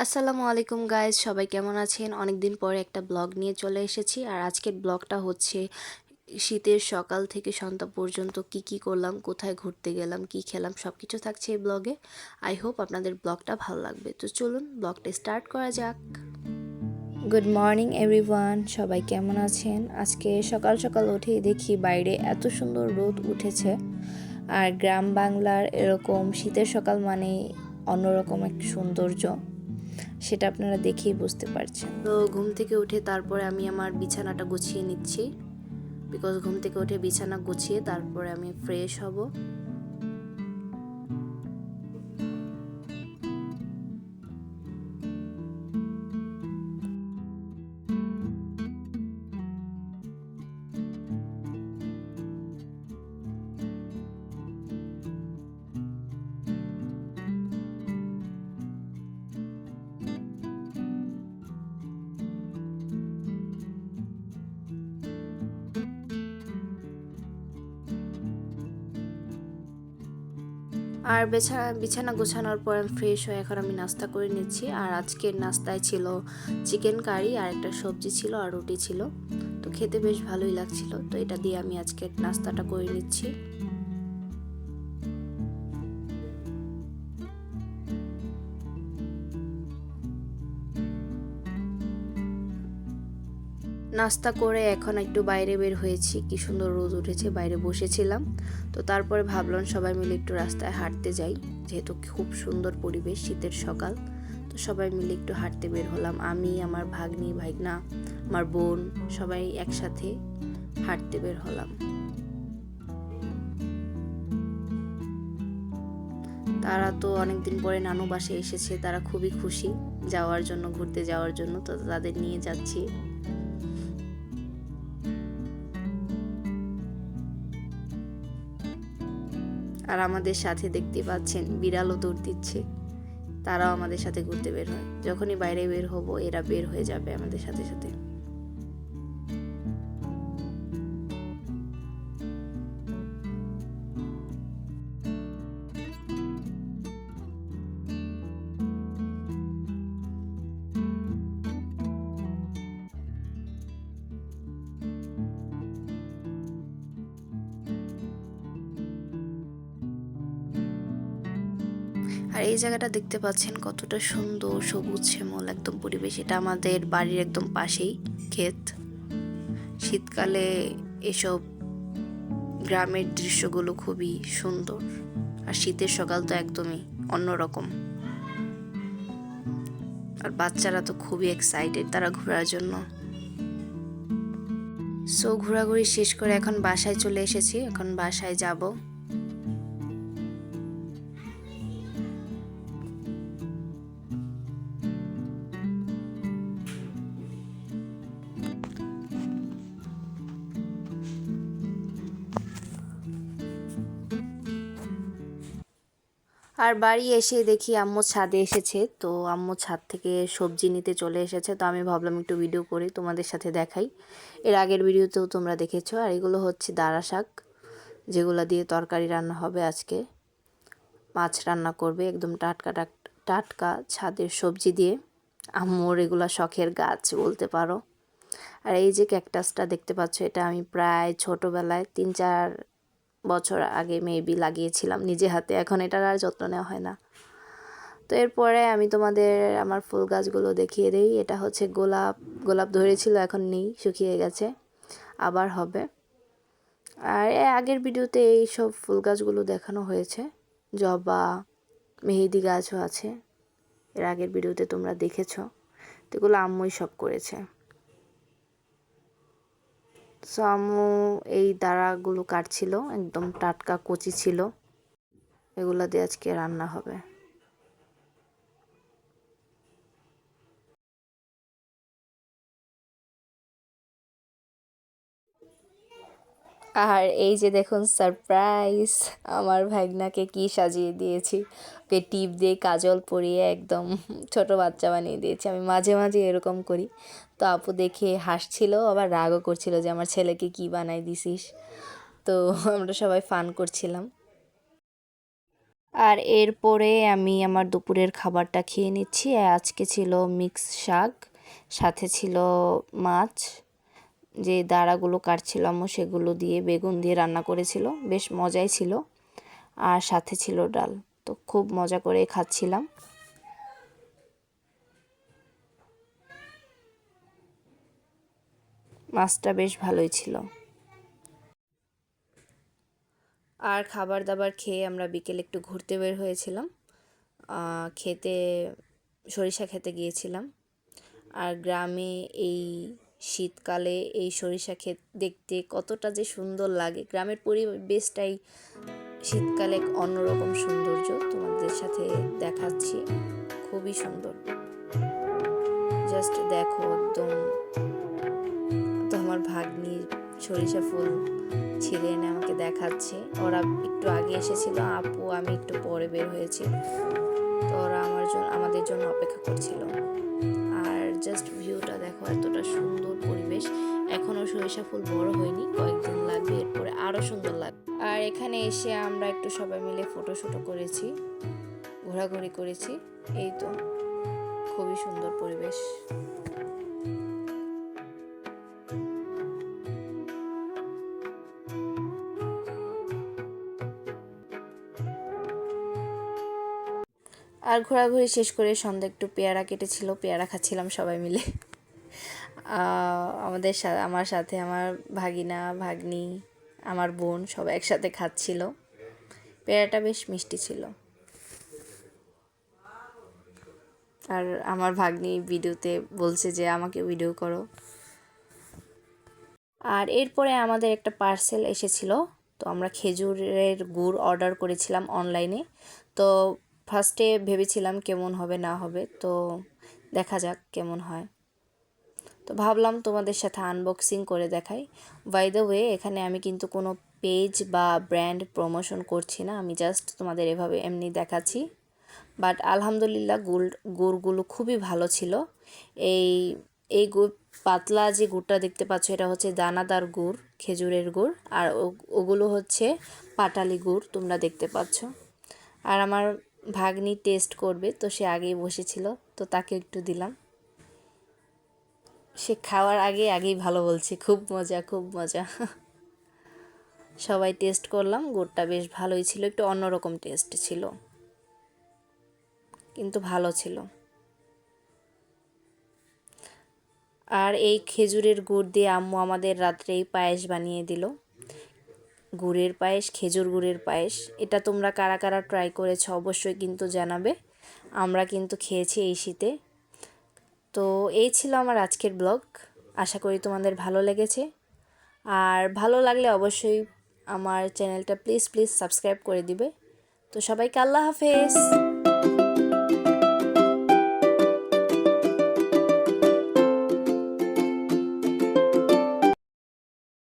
আসসালামু আলাইকুম গাইজ, সবাই কেমন আছেন? অনেক দিন পরে একটা ব্লগ নিয়ে চলে এসেছি। আর আজকের ব্লগটা হচ্ছে শীতের সকাল থেকে সন্ধ্যা পর্যন্ত কি কি করলাম, কোথায় ঘুরতে গেলাম, কি খেলাম, সব কিছু থাকছে এই ব্লগে। আই হোপ আপনাদের ব্লগটা ভালো লাগবে। তো চলুন ব্লগটা স্টার্ট করা যাক। গুড মর্নিং এভরিওয়ান, সবাই কেমন আছেন? আজকে সকাল সকাল উঠেই দেখি বাইরে এত সুন্দর রোদ উঠেছে। আর গ্রাম বাংলার এরকম শীতের সকাল মানে অন্যরকম এক সৌন্দর্য, সেটা আপনারা দেখেই বুঝতে পারছেন। তো ঘুম থেকে উঠে তারপরে আমি আমার বিছানাটা গুছিয়ে নিচ্ছি, বিকজ ঘুম থেকে উঠে বিছানা গুছিয়ে তারপরে আমি ফ্রেশ হব। আর বিছানা গোছানোর পর আমি ফ্রেশ হয়ে এখন আমি নাস্তা করে নিচ্ছি। আর আজকের নাস্তায় ছিল চিকেন কারি, আর একটা সবজি ছিল, আর রুটি ছিল। তো খেতে বেশ ভালোই লাগছিল, তো এটা দিয়ে আমি আজকের নাস্তাটা করে নিচ্ছি। নাস্তা করে এখন একটু বাইরে বের হয়েছি, কি সুন্দর রোদ উঠেছে, বাইরে বসেছিলাম। তো তারপরে ভাবলাম সবাই মিলে একটু রাস্তায় হাঁটতে যাই, যেহেতু খুব সুন্দর পরিবেশ, শীতের সকাল। তো সবাই মিলে একটু হাঁটতে বের হলাম, আমি, আমার ভাগ্নি ভাইগনা, আমার বোন, সবাই একসাথে হাঁটতে বের হলাম। তারা তো অনেকদিন পরে নানু বাসায় এসেছে, তারা খুবই খুশি যাওয়ার জন্য, ঘুরতে যাওয়ার জন্য। তো তাদের নিয়ে যাচ্ছি। আর আমাদের সাথে দেখতে পাচ্ছেন বিড়ালও দৌড় দিচ্ছে, তারাও আমাদের সাথে ঘুরতে বের হয়। যখনই বাইরে বের হব এরা বের হয়ে যাবে আমাদের সাথে সাথে। আর এই জায়গাটা দেখতে পাচ্ছেন কতটা সুন্দর, সবুজ শ্যামল একদম পরিবেশ। এটা আমাদের বাড়ির একদম পাশেই ক্ষেত। শীতকালে এসব গ্রামের দৃশ্যগুলো খুবই সুন্দর। আর শীতের সকাল তো একদমই অন্যরকম। আর বাচ্চারা তো খুবই এক্সাইটেড তারা ঘোরার জন্য। সো ঘোরাঘুরি শেষ করে এখন বাসায় চলে এসেছি, এখন বাসায় যাব। আর বাড়ি এসে দেখি আম্মু ছাদে এসেছে, তো আম্মু ছাদ থেকে সবজি নিতে চলে এসেছে। তো আমি ভাবলাম একটু ভিডিও করি, তোমাদের সাথে দেখাই। এর আগের ভিডিওতেও তোমরা দেখেছো। আর এগুলো হচ্ছে দাঁড়া শাক, যেগুলো দিয়ে তরকারি রান্না হবে আজকে। মাছ রান্না করবে একদম টাটকা টাটকা ছাদের সবজি দিয়ে। আম্মুর এগুলো শখের গাছ বলতে পারো। আর এই যে ক্যাকটাসটা দেখতে পাচ্ছ, এটা আমি প্রায় ছোটোবেলায় 3-4 বছর আগে মেবি লাগিয়েছিলাম নিজে হাতে। এখন এটার আর যত্ন নেওয়া হয় না। তো এরপরে আমি তোমাদের আমার ফুল গাছগুলো দেখিয়ে দিই। এটা হচ্ছে গোলাপ। গোলাপ ধরেছিল, এখন নেই, শুকিয়ে গেছে, আবার হবে। আর আগের ভিডিওতে এই সব ফুল গাছগুলো দেখানো হয়েছে। জবা, মেহেদি গাছও আছে, এর আগের ভিডিওতে তোমরা দেখেছো। তো এগুলো আম্মুই সব করেছে। সো আম্মু এই দাঁড়াগুলো কাটছিল, একদম টাটকা কচি ছিল। এগুলো দিয়ে আজকে রান্না হবে। আর এই যে দেখুন সারপ্রাইজ, আমার ভাগনাকে কি সাজিয়ে দিয়েছি। ওকে টিপ দিয়ে কাজল পরিয়ে একদম ছোট বাচ্চা বানিয়ে দিয়েছি। আমি মাঝে মাঝে এরকম করি। তো আপু দেখে হাসছিল, আবার রাগও করছিল যে আমার ছেলেকে কি বানাই দিছিস। তো আমরা সবাই ফান করছিলাম। আর এরপরে আমি আমার দুপুরের খাবারটা খেয়ে নিচ্ছি। আজকে ছিল মিক্স শাক, সাথে ছিল মাছ, যে দাঁড়াগুলো কাটছিলাম সেগুলো দিয়ে বেগুন দিয়ে রান্না করেছিল, বেশ মজাই ছিল। আর সাথে ছিল ডাল, তো খুব মজা করে খাচ্ছিলাম। মাছটা বেশ ভালোই ছিল। আর খাবার দাবার খেয়ে আমরা বিকেলে একটু ঘুরতে বের হয়েছিলাম, খেতে সরিষা খেতে গিয়েছিলাম। আর গ্রামে এই শীতকালে এই সরিষা ক্ষেত দেখতে কতটা যে সুন্দর লাগে, গ্রামের পরিবেশটাই শীতকালে অন্যরকম সৌন্দর্য, তোমাদের সাথে দেখাচ্ছি, খুবই সুন্দর। জাস্ট দেখো, একদম তো আমার ভাগ্নি সরিষা ফুল ছিঁড়ে এনে আমাকে দেখাচ্ছে। ওরা একটু আগে এসেছিল, আপু আমি একটু পরে বের হয়েছি, তো ওরা আমাদের জন্য অপেক্ষা করছিল। আর জাস্ট ভিউটা দেখো, এতটা সুন্দর পরিবেশ। এখনও সরিষা ফুল বড় হয়নি, কয়েকদিন লাগবে, এরপরে আরও সুন্দর লাগবে। আর এখানে এসে আমরা একটু সবাই মিলে ফটোশুটও করেছি, ঘোরাঘুরি করেছি। এই তো খুবই সুন্দর পরিবেশ। আর ঘোরাঘুরি শেষ করে সন্ধ্যা একটু পেয়ারা কেটেছিল, পেয়ারা খাচ্ছিলাম সবাই মিলে। আমার সাথে আমার ভাগিনা, ভাগ্নি, আমার বোন সবাই একসাথে খাচ্ছিল। পেয়ারাটা বেশ মিষ্টি ছিল। আর আমার ভাগ্নি ভিডিওতে বলছে যে আমাকে ভিডিও করো। আর এরপরে আমাদের একটা পার্সেল এসেছিল, তো আমরা খেজুরের গুড় অর্ডার করেছিলাম অনলাইনে। তো ফার্স্টে ভেবেছিলাম কেমন হবে না হবে, তো দেখা যাক কেমন হয়। তো ভাবলাম তোমাদের সাথে আনবক্সিং করে দেখাই। বাই দ্য ওয়ে, এখানে আমি কিন্তু কোনো পেজ বা ব্র্যান্ড প্রমোশন করছি না, আমি জাস্ট তোমাদের এভাবে এমনি দেখাচ্ছি। বাট আলহামদুলিল্লাহ গুড়গুলো খুবই ভালো ছিল। এই এই গুড়, পাতলা যে গুড়টা দেখতে পাচ্ছ এটা হচ্ছে দানাদার গুড়, খেজুরের গুড়। আর ওগুলো হচ্ছে পাটালি গুড়, তোমরা দেখতে পাচ্ছ। আর আমার ভাগ্নি টেস্ট করবে, তো সে আগেই বসেছিল, তো তাকে একটু দিলাম। সে খাওয়ার আগেই ভালো বলছে, খুব মজা খুব মজা। সবাই টেস্ট করলাম, গুড়টা বেশ ভালোই ছিল, একটু অন্যরকম টেস্ট ছিল, কিন্তু ভালো ছিল। আর এই খেজুরের গুড় দিয়ে আম্মু আমাদের রাত্রেই পায়েস বানিয়ে দিল, গুড়ের পায়েস, খেজুর গুড়ের পায়েস। এটা তোমরা কারা কারা ট্রাই করেছো অবশ্যই কিন্তু জানাবে। আমরা কিন্তু খেয়েছি এই শীতে। তো এই ছিল আমার আজকের ব্লগ, আশা করি তোমাদের ভালো লেগেছে। আর ভালো লাগলে অবশ্যই আমার চ্যানেলটা প্লিজ সাবস্ক্রাইব করে দিবে। তো সবাইকে আল্লাহ হাফেজ।